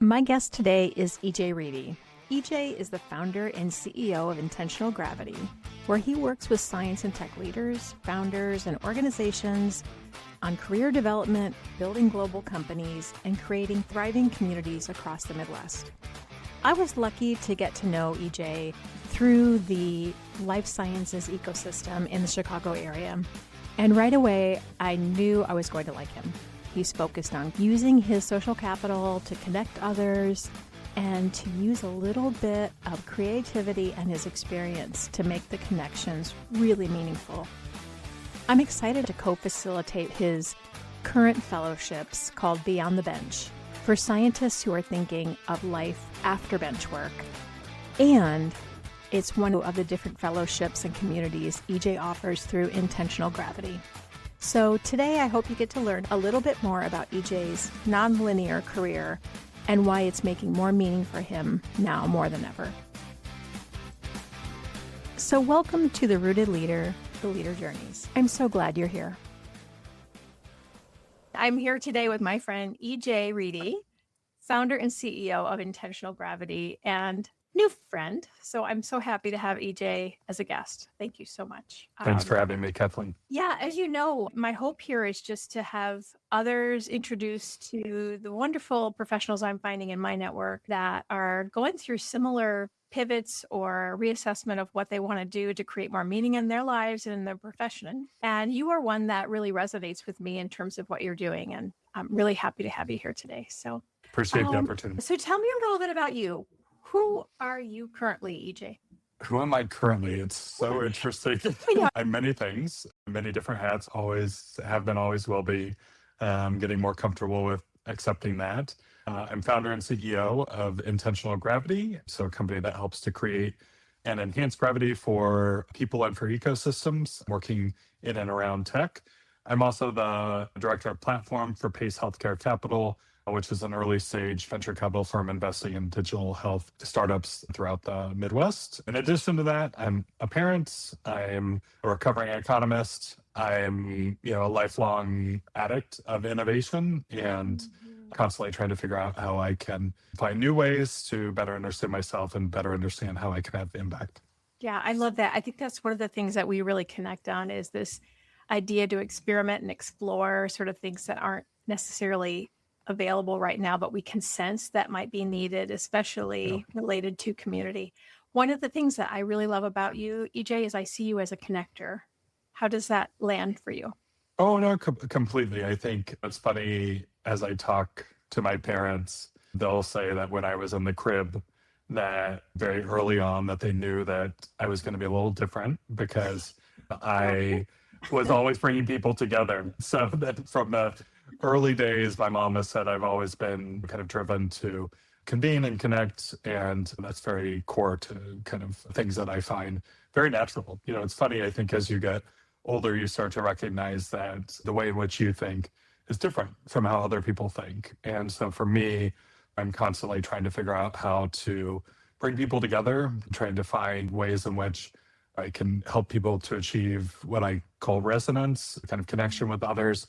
My guest today is EJ Reedy. EJ is the founder and CEO of Intentional Gravity, where he works with science and tech leaders, founders, and organizations on career development, building global companies, and creating thriving communities across the Midwest. I was lucky to get to know EJ through the life sciences ecosystem in the Chicago area. And right away, I knew I was going to like him. He's focused on using his social capital to connect others and to use a little bit of creativity and his experience to make the connections really meaningful. I'm excited to co-facilitate his current fellowships called Beyond the Bench for scientists who are thinking of life after bench work. And it's one of the different fellowships and communities EJ offers through Intentional Gravity. So today I hope you get to learn a little bit more about EJ's nonlinear career and why it's making more meaning for him now more than ever. So welcome to The Rooted Leader, The Leader Journeys. I'm so glad you're here. I'm here today with my friend EJ Reedy, founder and CEO of Intentional Gravity and new friend. So I'm so happy to have EJ as a guest. Thank you so much. Thanks for having me, Kathleen. Yeah, as you know, my hope here is just to have others introduced to the wonderful professionals I'm finding in my network that are going through similar pivots or reassessment of what they want to do to create more meaning in their lives and in their profession. And you are one that really resonates with me in terms of what you're doing. And I'm really happy to have you here today. So appreciate the opportunity. So tell me a little bit about you. Who are you currently, EJ? Who am I currently? It's so interesting. Yeah. I'm many things, many different hats, always have been, always will be. Getting more comfortable with accepting that. I'm founder and CEO of Intentional Gravity, so a company that helps to create and enhance gravity for people and for ecosystems, working in and around tech. I'm also the director of platform for Pace Healthcare Capital, which is an early stage venture capital firm investing in digital health startups throughout the Midwest. In addition to that, I'm a parent, I'm a recovering economist, I'm a lifelong addict of innovation and constantly trying to figure out how I can find new ways to better understand myself and better understand how I can have impact. Yeah, I love that. I think that's one of the things that we really connect on is this idea to experiment and explore sort of things that aren't necessarily available right now, but we can sense that might be needed, especially related to community. One of the things that I really love about you, EJ, is I see you as a connector. How does that land for you? Oh, no, completely. I think it's funny, as I talk to my parents, they'll say that when I was in the crib, that very early on that they knew that I was going to be a little different because I was always bringing people together. So that from the early days, my mom has said I've always been kind of driven to convene and connect, and that's very core to kind of things that I find very natural. It's funny, I think as you get older, you start to recognize that the way in which you think is different from how other people think. And so for me, I'm constantly trying to figure out how to bring people together, trying to find ways in which I can help people to achieve what I call resonance, kind of connection with others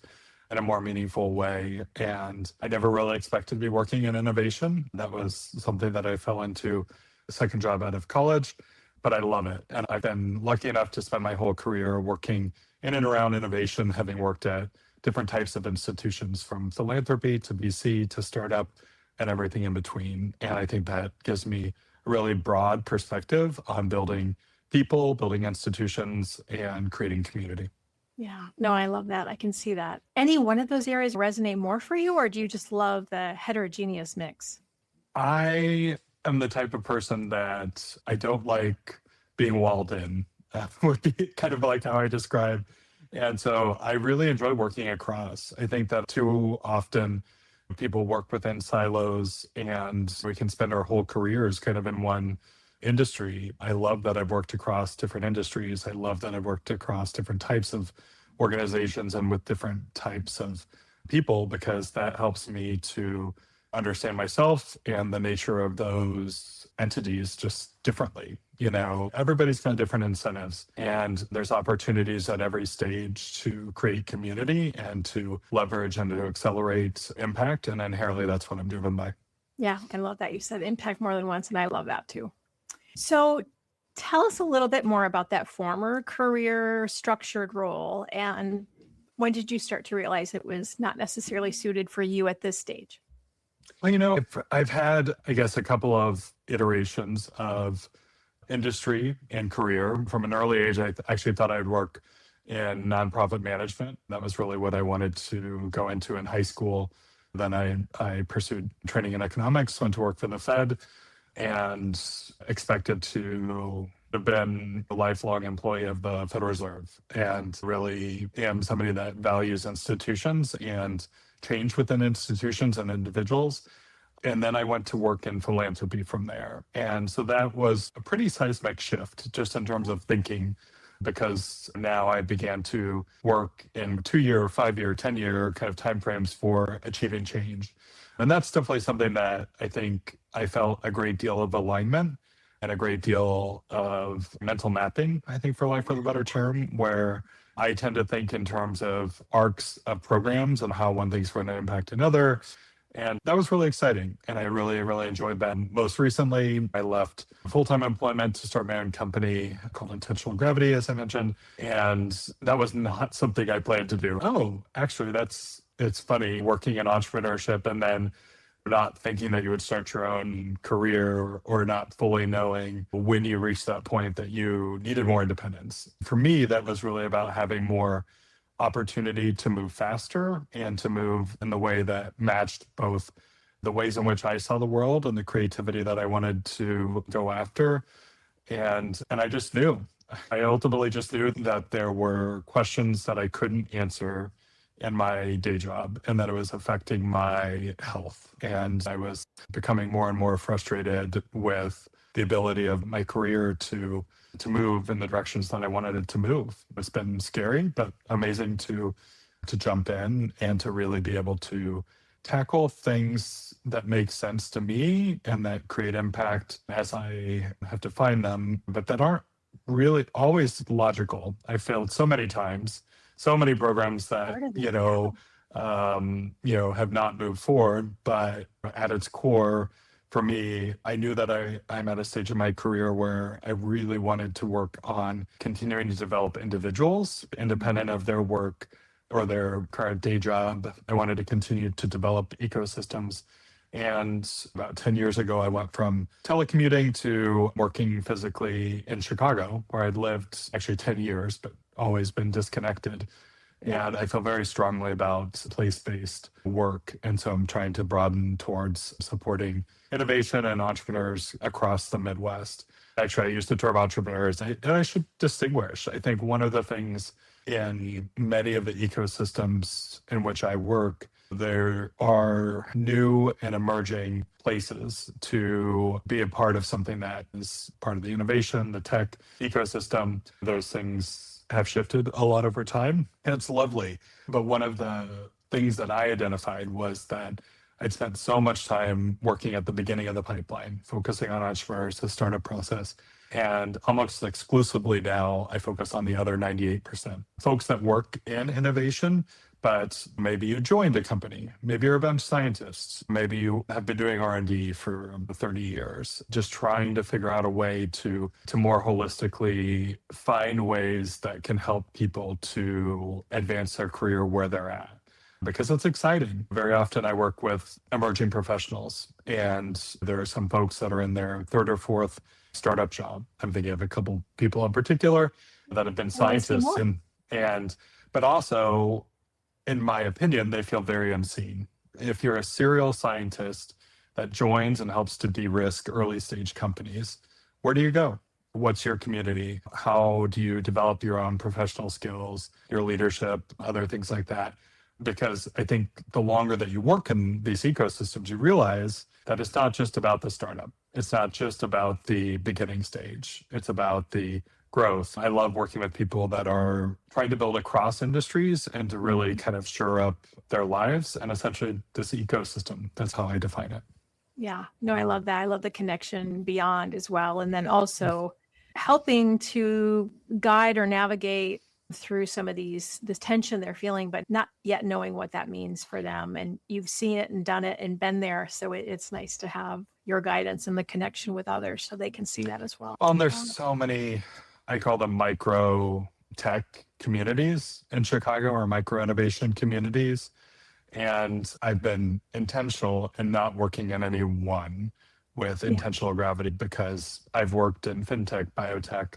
in a more meaningful way. And I never really expected to be working in innovation. That was something that I fell into a second job out of college, but I love it. And I've been lucky enough to spend my whole career working in and around innovation, having worked at different types of institutions from philanthropy to VC to startup and everything in between. And I think that gives me a really broad perspective on building people, building institutions, and creating community. Yeah, no, I love that. I can see that. Any one of those areas resonate more for you, or do you just love the heterogeneous mix? I am the type of person that I don't like being walled in. That would be kind of like how I describe. And so I really enjoy working across. I think that too often people work within silos and we can spend our whole careers kind of in one industry. I love that I've worked across different industries. I love that I've worked across different types of organizations and with different types of people, because that helps me to understand myself and the nature of those entities just differently. Everybody's got different incentives, and there's opportunities at every stage to create community and to leverage and to accelerate impact. And inherently, that's what I'm driven by. Yeah, I love that. You said impact more than once, and I love that too. So tell us a little bit more about that former career structured role, and when did you start to realize it was not necessarily suited for you at this stage? Well, I've had, I guess, a couple of iterations of industry and career. From an early age, I actually thought I'd work in nonprofit management. That was really what I wanted to go into in high school. Then I pursued training in economics, went to work for the Fed, and expected to have been a lifelong employee of the Federal Reserve, and really am somebody that values institutions and change within institutions and individuals. And then I went to work in philanthropy from there. And so that was a pretty seismic shift just in terms of thinking, because now I began to work in 2-year, 5-year, 10-year kind of timeframes for achieving change. And that's definitely something that I think I felt a great deal of alignment and a great deal of mental mapping, I think, for lack of a better term, where I tend to think in terms of arcs of programs and how one thing's going to impact another. And that was really exciting. And I really, really enjoyed that. Most recently, I left full-time employment to start my own company called Intentional Gravity, as I mentioned. And that was not something I planned to do. Oh, actually, it's funny working in entrepreneurship and then not thinking that you would start your own career, or not fully knowing when you reach that point that you needed more independence. For me, that was really about having more opportunity to move faster and to move in the way that matched both the ways in which I saw the world and the creativity that I wanted to go after. And I just knew. I ultimately just knew that there were questions that I couldn't answer in my day job, and that it was affecting my health. And I was becoming more and more frustrated with the ability of my career to move in the directions that I wanted it to move. It's been scary, but amazing to jump in and to really be able to tackle things that make sense to me and that create impact as I have to find them, but that aren't really always logical. I failed so many times, so many programs that, have not moved forward, but at its core, for me, I knew that I'm at a stage in my career where I really wanted to work on continuing to develop individuals independent of their work or their current day job. I wanted to continue to develop ecosystems. And about 10 years ago, I went from telecommuting to working physically in Chicago, where I'd lived actually 10 years, but always been disconnected. And I feel very strongly about place-based work. And so I'm trying to broaden towards supporting innovation and entrepreneurs across the Midwest. Actually, I used the term entrepreneurs, and I should distinguish. I think one of the things in many of the ecosystems in which I work, there are new and emerging places to be a part of something that is part of the innovation, the tech ecosystem. Those things have shifted a lot over time, and it's lovely. But one of the things that I identified was that I'd spent so much time working at the beginning of the pipeline, focusing on entrepreneurs, the startup process. And almost exclusively now, I focus on the other 98%. Folks that work in innovation, but maybe you joined a company, maybe you're a bench scientist, maybe you have been doing R&D for 30 years, just trying to figure out a way to more holistically find ways that can help people to advance their career where they're at. Because it's exciting. Very often I work with emerging professionals, and there are some folks that are in their third or fourth startup job. I'm thinking of a couple people in particular that have been scientists, but also, in my opinion, they feel very unseen. If you're a serial scientist that joins and helps to de-risk early stage companies, where do you go? What's your community? How do you develop your own professional skills, your leadership, other things like that? Because I think the longer that you work in these ecosystems, you realize that it's not just about the startup. It's not just about the beginning stage. It's about the growth. I love working with people that are trying to build across industries and to really kind of shore up their lives and essentially this ecosystem. That's how I define it. Yeah, no, I love that. I love the connection beyond as well. And then also helping to guide or navigate through some of this tension they're feeling, but not yet knowing what that means for them. And you've seen it and done it and been there. So it's nice to have your guidance and the connection with others so they can see that as well. Well, and there's so many, I call them micro tech communities in Chicago, or micro innovation communities. And I've been intentional in not working in any one with intentional gravity, because I've worked in fintech, biotech,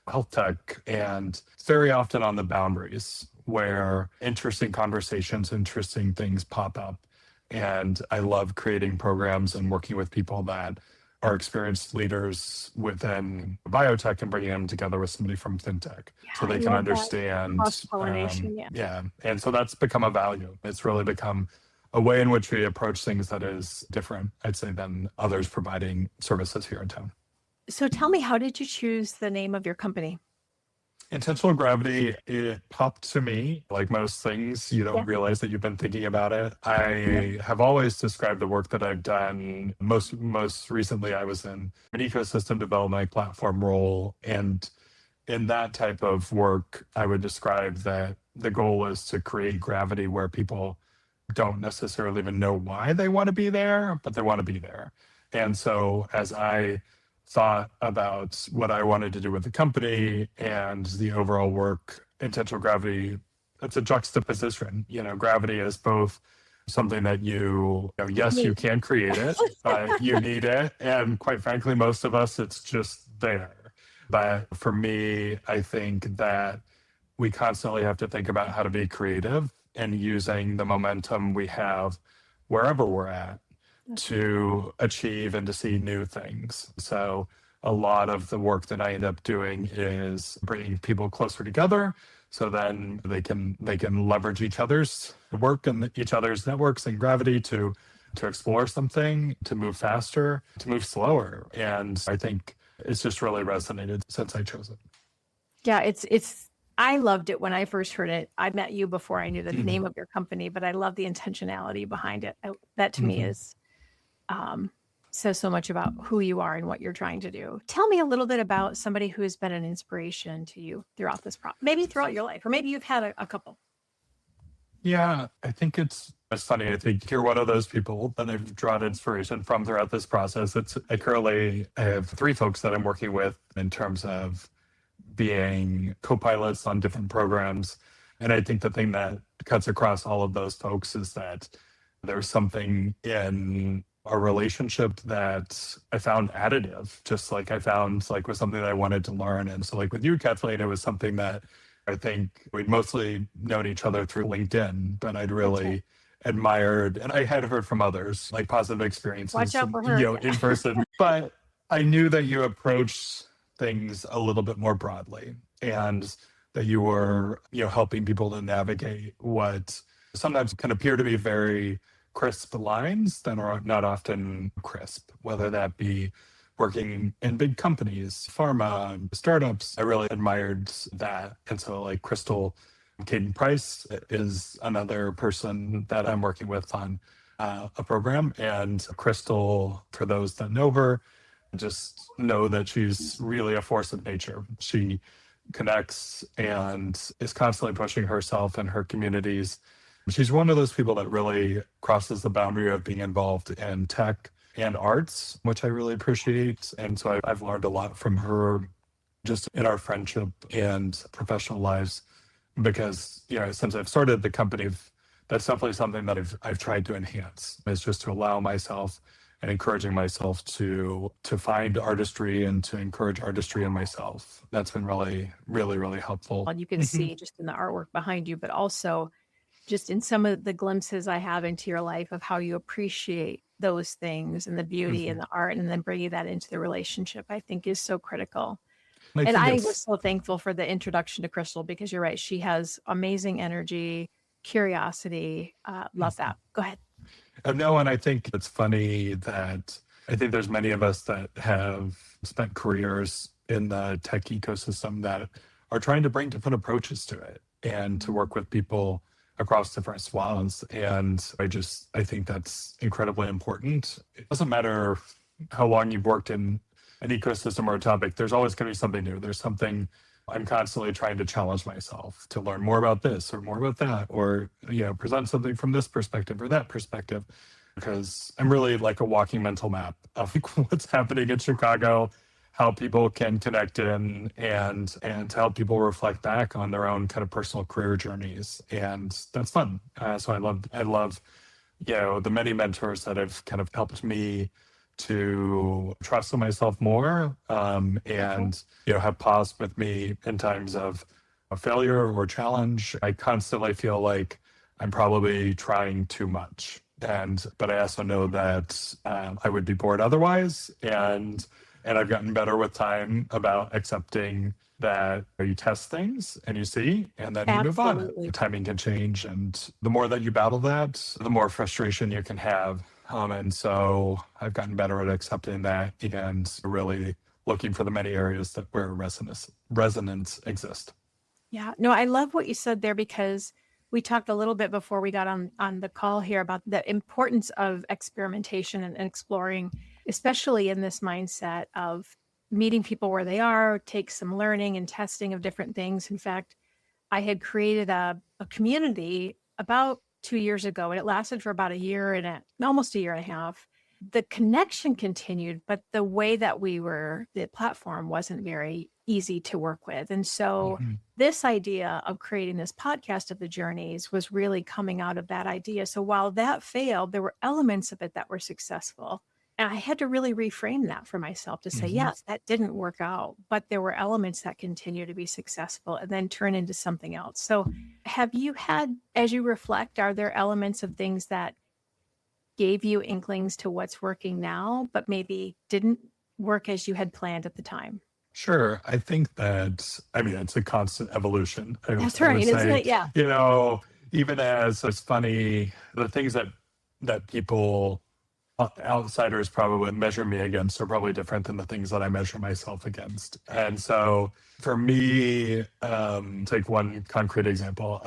health tech, and it's very often on the boundaries where interesting conversations, interesting things pop up. And I love creating programs and working with people that are experienced leaders within biotech and bringing them together with somebody from fintech so they can understand. Cross-pollination, And so that's become a value. It's really become a way in which we approach things that is different, I'd say, than others providing services here in town. So tell me, how did you choose the name of your company? Intentional gravity, it popped to me. Like most things, you don't realize that you've been thinking about it. I have always described the work that I've done. Most recently, I was in an ecosystem development platform role. And in that type of work, I would describe that the goal is to create gravity where people don't necessarily even know why they want to be there, but they want to be there. And so as I thought about what I wanted to do with the company and the overall work, intentional gravity, it's a juxtaposition. Gravity is both something that you can create it, but you need it. And quite frankly, most of us, it's just there. But for me, I think that we constantly have to think about how to be creative and using the momentum we have wherever we're at to achieve and to see new things. So a lot of the work that I end up doing is bringing people closer together, so then they can leverage each other's work and each other's networks and gravity to explore something, to move faster, to move slower. And I think it's just really resonated since I chose it. Yeah, I loved it when I first heard it. I met you before I knew the name of your company, but I love the intentionality behind it. That to me is says so much about who you are and what you're trying to do. Tell me a little bit about somebody who has been an inspiration to you throughout this maybe throughout your life, or maybe you've had a couple. Yeah, I think it's funny. I think you're one of those people that I've drawn inspiration from throughout this process. I currently have 3 folks that I'm working with in terms of being co-pilots on different programs. And I think the thing that cuts across all of those folks is that there's something in our relationship that I found additive, just like I found was something that I wanted to learn. And so with you, Kathleen, it was something that I think we'd mostly known each other through LinkedIn, but I'd really admired, and I had heard from others, positive experiences. Watch out for her. In person. But I knew that you approached things a little bit more broadly, and that you were, helping people to navigate what sometimes can appear to be very crisp lines that are not often crisp, whether that be working in big companies, pharma, startups. I really admired that. And so Crystal Caden Price is another person that I'm working with on a program. And Crystal, for those that know her, just know that she's really a force of nature. She connects and is constantly pushing herself and her communities. She's one of those people that really crosses the boundary of being involved in tech and arts, which I really appreciate. And so I've learned a lot from her just in our friendship and professional lives, because, since I've started the company, that's definitely something that I've tried to enhance, is just to allow myself and encouraging myself to find artistry and to encourage artistry in myself. That's been really, really, really helpful. And you can see just in the artwork behind you, but also just in some of the glimpses I have into your life of how you appreciate those things and the beauty and the art, and then bringing that into the relationship, I think is so critical. And I was so thankful for the introduction to Crystal, because you're right. She has amazing energy, curiosity. Love that. Go ahead. No, and I think it's funny that I think there's many of us that have spent careers in the tech ecosystem that are trying to bring different approaches to it and to work with people across different swaths. And I think that's incredibly important. It doesn't matter how long you've worked in an ecosystem or a topic, there's always going to be something new. There's something I'm constantly trying to challenge myself to learn more about this or more about that, or, present something from this perspective or that perspective, because I'm really like a walking mental map of what's happening in Chicago, how people can connect in, and to help people reflect back on their own kind of personal career journeys. And that's fun. So I love, the many mentors that have kind of helped me to trust in myself more, and have paused with me in times of a failure or challenge. I constantly feel like I'm probably trying too much, but I also know that I would be bored otherwise, and I've gotten better with time about accepting that you test things and you see, and then you move on. Absolutely. The timing can change, and the more that you battle that, the more frustration you can have. And so I've gotten better at accepting that and really looking for the many areas where resonance exists. Yeah, no, I love what you said there, because we talked a little bit before we got on the call here about the importance of experimentation and exploring, especially in this mindset of meeting people where they are, take some learning and testing of different things. In fact, I had created a community about 2 years ago, and it lasted for about almost a year and a half. The connection continued, but the way that the platform wasn't very easy to work with. And so this idea of creating this podcast of the journeys was really coming out of that idea. So while that failed, there were elements of it that were successful. And I had to really reframe that for myself to say, yes, that didn't work out, but there were elements that continue to be successful and then turn into something else. So have you had, as you reflect, are there elements of things that gave you inklings to what's working now, but maybe didn't work as you had planned at the time? Sure. I think that, it's a constant evolution. That's I right, would isn't say, it? Yeah. Even as it's funny, the things that people, outsiders probably measure me against are probably different than the things that I measure myself against. And so for me, take one concrete example,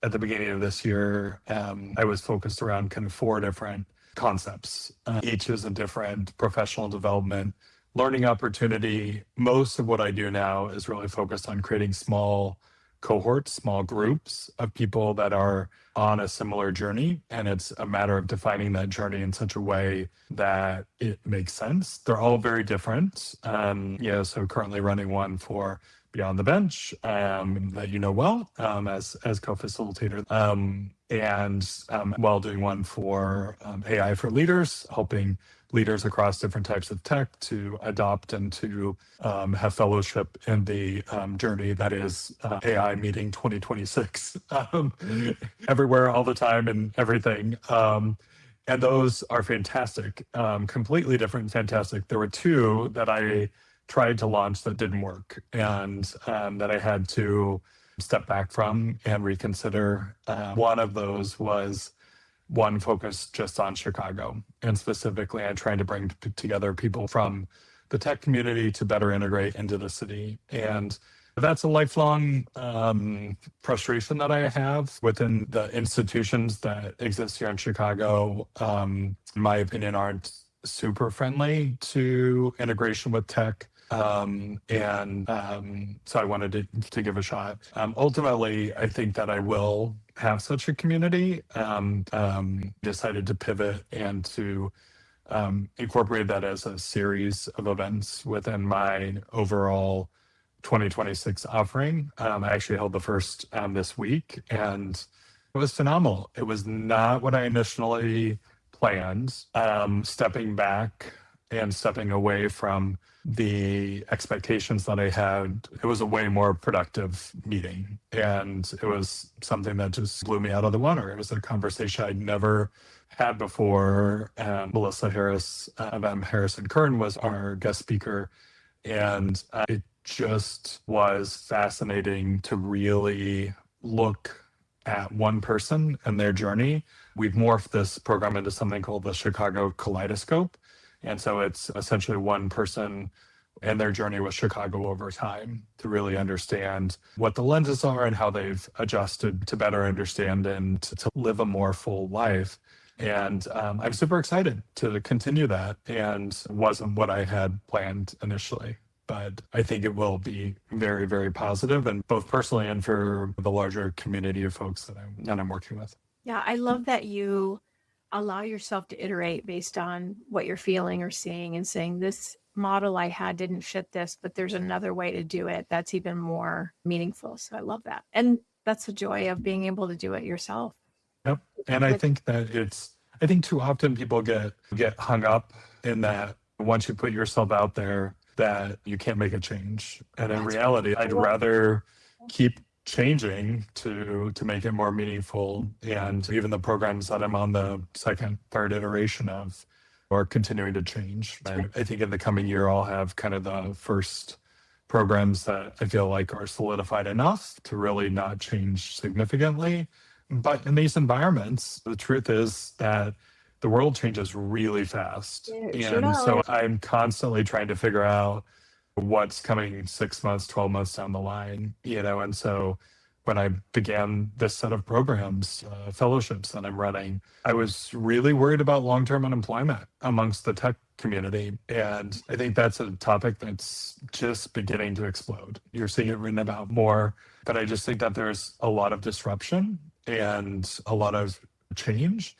at the beginning of this year, I was focused around kind of 4 different concepts. Each is a different professional development learning opportunity. Most of what I do now is really focused on creating small cohorts, small groups of people that are on a similar journey. And it's a matter of defining that journey in such a way that it makes sense. They're all very different. So currently running one for Beyond the Bench, that well, as co-facilitator, and while doing one for AI for leaders, helping leaders across different types of tech to adopt and to have fellowship in the journey that is AI meeting 2026, everywhere, all the time, and everything. And those are fantastic, completely different, fantastic. There were 2 that I tried to launch that didn't work, and that I had to step back from and reconsider. One of those was one focused just on Chicago, and specifically on trying to bring together people from the tech community to better integrate into the city. And that's a lifelong frustration that I have within the institutions that exist here in Chicago. In my opinion, aren't super friendly to integration with tech. So I wanted to give a shot. Ultimately, I think that I will have such a community. Decided to pivot and to incorporate that as a series of events within my overall 2026 offering. I actually held the first this week, and it was phenomenal. It was not what I initially planned. Stepping back and stepping away from the expectations that I had, it was a way more productive meeting. And it was something that just blew me out of the water. It was a conversation I'd never had before. Melissa Harris of Harris & Kern was our guest speaker. And it just was fascinating to really look at one person and their journey. We've morphed this program into something called the Chicago Kaleidoscope. And so it's essentially one person and their journey with Chicago over time to really understand what the lenses are and how they've adjusted to better understand and to live a more full life. And I'm super excited to continue that, and wasn't what I had planned initially. but I think it will be very, very positive, and both personally and for the larger community of folks that I'm working with. Yeah, I love that you allow yourself to iterate based on what you're feeling or seeing and saying, this model I had didn't fit this, but there's another way to do it that's even more meaningful. So I love that. And that's the joy of being able to do it yourself. Yep. And I think that I think too often people get hung up in that once you put yourself out there that you can't make a change. And in reality, I'd rather keep changing to make it more meaningful. And even the programs that I'm on the second, third iteration of are continuing to change. And I think in the coming year, I'll have kind of the first programs that I feel like are solidified enough to really not change significantly. But in these environments, the truth is that the world changes really fast. And so I'm constantly trying to figure out what's coming 6 months, 12 months down the line, and so when I began this set of programs, fellowships that I'm running, I was really worried about long-term unemployment amongst the tech community. And I think that's a topic that's just beginning to explode. You're seeing it written about more, but I just think that there's a lot of disruption and a lot of change,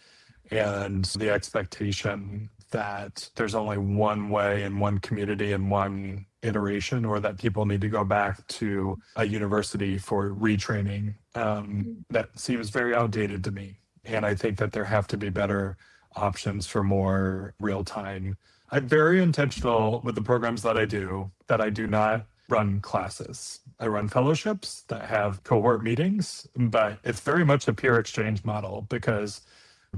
and the expectation that there's only one way in one community and one iteration, or that people need to go back to a university for retraining, that seems very outdated to me. And I think that there have to be better options for more real time. I'm very intentional with the programs that I do not run classes. I run fellowships that have cohort meetings, but it's very much a peer exchange model because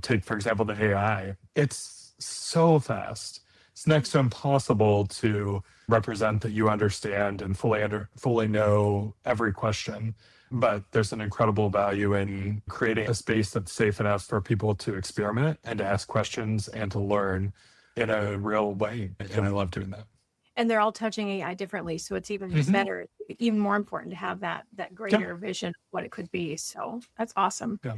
take, for example, the AI, it's so fast. It's next to impossible to represent that you understand and fully know every question. But there's an incredible value in creating a space that's safe enough for people to experiment and to ask questions and to learn in a real way. And I love doing that. And they're all touching AI differently. So it's even better, even more important to have that greater vision of what it could be. So that's awesome. Yeah.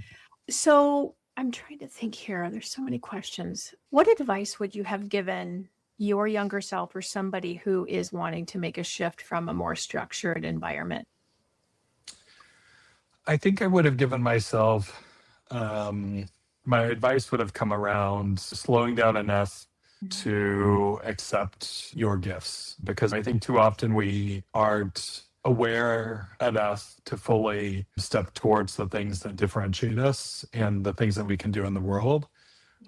So I'm trying to think here. There's so many questions. What advice would you have given your younger self or somebody who is wanting to make a shift from a more structured environment? I think I would have given myself, my advice would have come around slowing down enough to accept your gifts, because I think too often we aren't aware enough to fully step towards the things that differentiate us and the things that we can do in the world.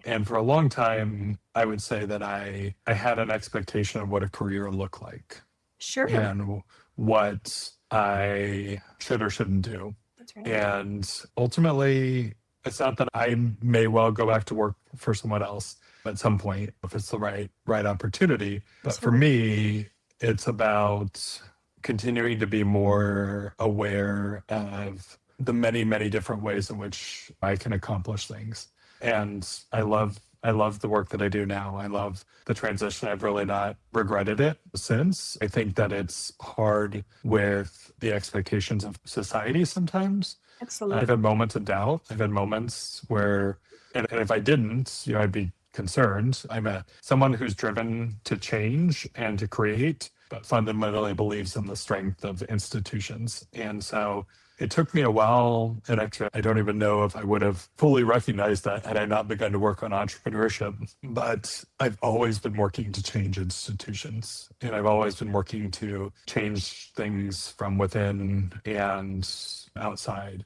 And for a long time, I would say that I had an expectation of what a career looked like. Sure. And what I should or shouldn't do. That's right. And ultimately, it's not that I may well go back to work for someone else at some point if it's the right opportunity. But for me, it's about continuing to be more aware of the many, many different ways in which I can accomplish things. And I love the work that I do now. I love the transition. I've really not regretted it since. I think that it's hard with the expectations of society sometimes. Absolutely. I've had moments of doubt. I've had moments where, and if I didn't, I'd be concerned. I'm someone who's driven to change and to create, but fundamentally believes in the strength of institutions. And so it took me a while, and actually, I don't even know if I would have fully recognized that had I not begun to work on entrepreneurship. But I've always been working to change institutions, and I've always been working to change things from within and outside.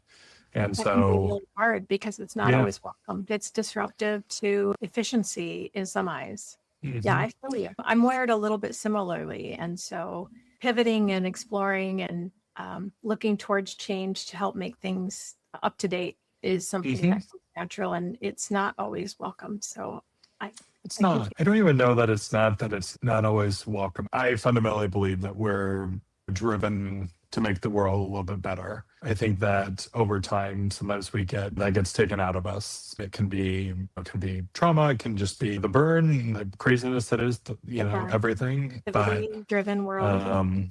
And that so can be really hard because it's not always welcome. It's disruptive to efficiency in some eyes. Yeah, I feel you. I'm wired a little bit similarly. And so pivoting and exploring and looking towards change to help make things up to date is something that's natural, and it's not always welcome. So I don't even know that it's not always welcome. I fundamentally believe that we're driven to make the world a little bit better. I think that over time, sometimes that gets taken out of us. It can be trauma. It can just be the burn, the craziness that is, everything. But driven world.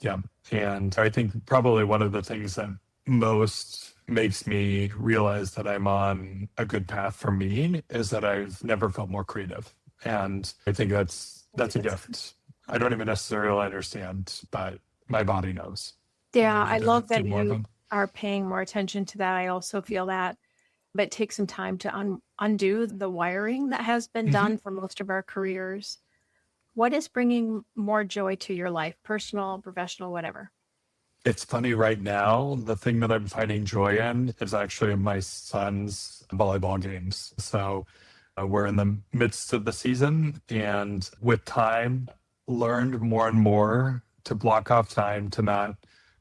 Yeah. And I think probably one of the things that most makes me realize that I'm on a good path for me is that I've never felt more creative. And I think that's a gift. I don't even necessarily understand, but my body knows. Yeah, I I need to love do that more of you them. are paying more attention to that. I also feel that, but take some time to undo the wiring that has been hmm done for most of our careers. What is bringing more joy to your life, personal, professional, whatever? It's funny right now, the thing that I'm finding joy in is actually my son's volleyball games. So we're in the midst of the season, and with time, learned more and more to block off time, to not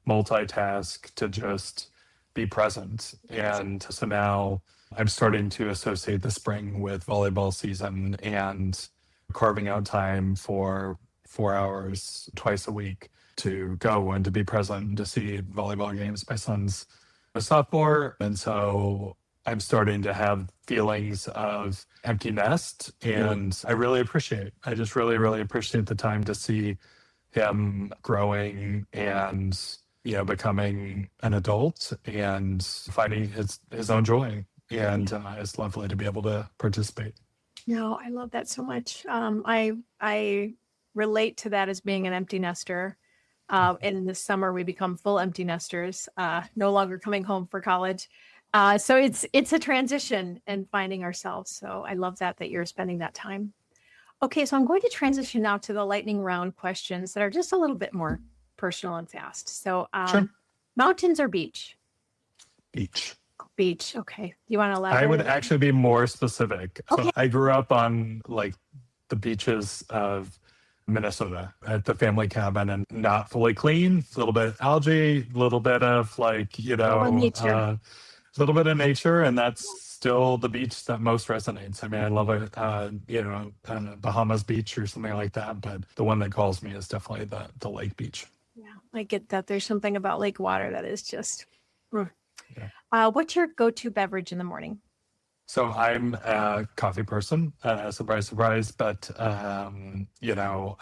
multitask, to just be present. And so now I'm starting to associate the spring with volleyball season and carving out time for 4 hours twice a week to go and to be present and to see volleyball games. My son's a sophomore, and so I'm starting to have feelings of empty nest, and I really appreciate. I just really, really appreciate the time to see him growing and becoming an adult and finding his own joy. And it's lovely to be able to participate. No, I love that so much. I relate to that as being an empty nester. In the summer, we become full empty nesters, no longer coming home for college. So it's a transition and finding ourselves. So I love that you're spending that time. Okay, so I'm going to transition now to the lightning round questions that are just a little bit more personal and fast. So Sure. mountains or beach? Beach. Beach. Okay. You want to elaborate? I would actually be more specific. Okay. So I grew up on like the beaches of Minnesota at the family cabin, and not fully clean, a little bit of algae, a little bit of a little bit of nature, and that's still the beach that most resonates. I mean, I love it, Bahamas beach or something like that, but the one that calls me is definitely the lake beach. Yeah, I get that. There's something about lake water that is just. Yeah. What's your go-to beverage in the morning? So I'm a coffee person, surprise, surprise, but I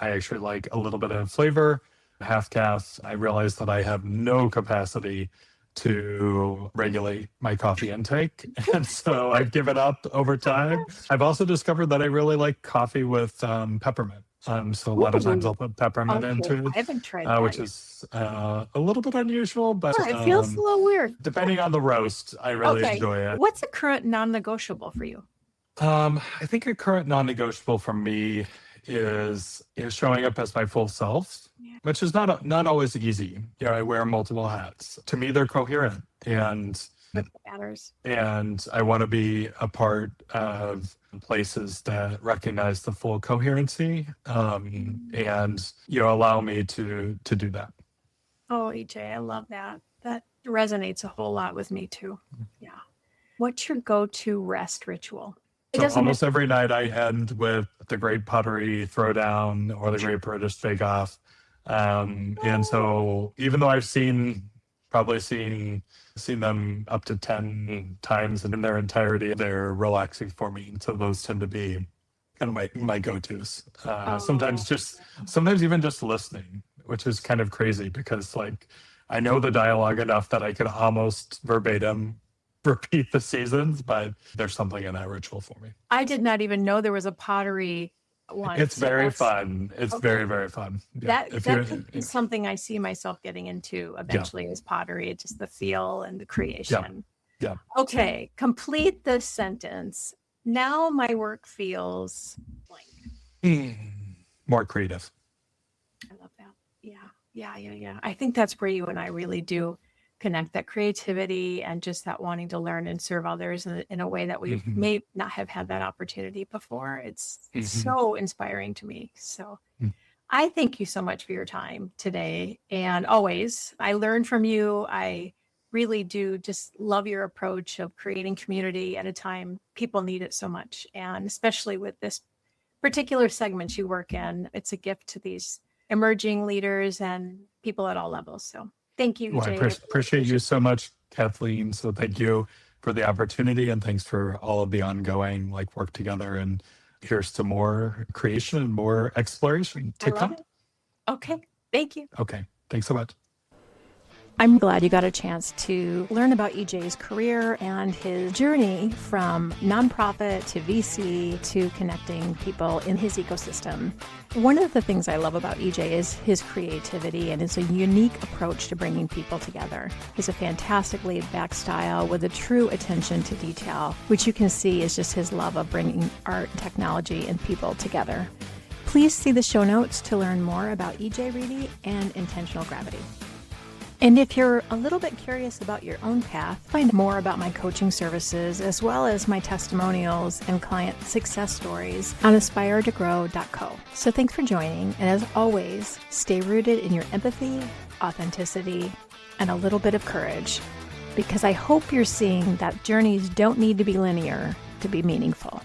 actually like a little bit of flavor, half calf. I realize that I have no capacity to regulate my coffee intake, and so I've given up over time. I've also discovered that I really like coffee with peppermint. So a lot of times I'll put peppermint into I haven't tried that which yet. is a little bit unusual, but It feels a little weird. depending on the roast, I really enjoy it. What's a current non-negotiable for you? I think a current non-negotiable for me is showing up as my full self, which is not always easy. I wear multiple hats. To me, they're coherent, and That matters. I want to be a part of places that recognize the full coherency, and allow me to do that. Oh, EJ, I love that. That resonates a whole lot with me too. Yeah. What's your go-to rest ritual? So almost every night I end with the Great Pottery Throwdown or the Great British Bake Off. And so even though I've probably seen them up to 10 times in their entirety, they're relaxing for me. And so those tend to be kind of my go-tos. Sometimes even just listening, which is kind of crazy because I know the dialogue enough that I could almost verbatim repeat the seasons, but there's something in that ritual for me. I did not even know there was a pottery one. It's very fun. It's very, very fun. Yeah. That could be something I see myself getting into eventually is pottery, just the feel and the creation. Yeah. Okay. Complete the sentence. Now my work feels blank. More creative. I love that. Yeah. I think that's where you and I really do connect, that creativity and just that wanting to learn and serve others in a way that we may not have had that opportunity before. It's so inspiring to me. So I thank you so much for your time today. And always, I learn from you. I really do just love your approach of creating community at a time people need it so much. And especially with this particular segment you work in, it's a gift to these emerging leaders and people at all levels. So thank you, Well, I appreciate you so much, Kathleen. So thank you for the opportunity, and thanks for all of the ongoing work together. And here's to more creation and more exploration to come. Okay. Thank you. Okay. Thanks so much. I'm glad you got a chance to learn about EJ's career and his journey from nonprofit to VC to connecting people in his ecosystem. One of the things I love about EJ is his creativity and his a unique approach to bringing people together. He's a fantastic laid-back style with a true attention to detail, which you can see is just his love of bringing art, technology, and people together. Please see the show notes to learn more about EJ Reedy and intentional gravity. And if you're a little bit curious about your own path, find more about my coaching services as well as my testimonials and client success stories on aspiretogrowco. So thanks for joining. And as always, stay rooted in your empathy, authenticity, and a little bit of courage, because I hope you're seeing that journeys don't need to be linear to be meaningful.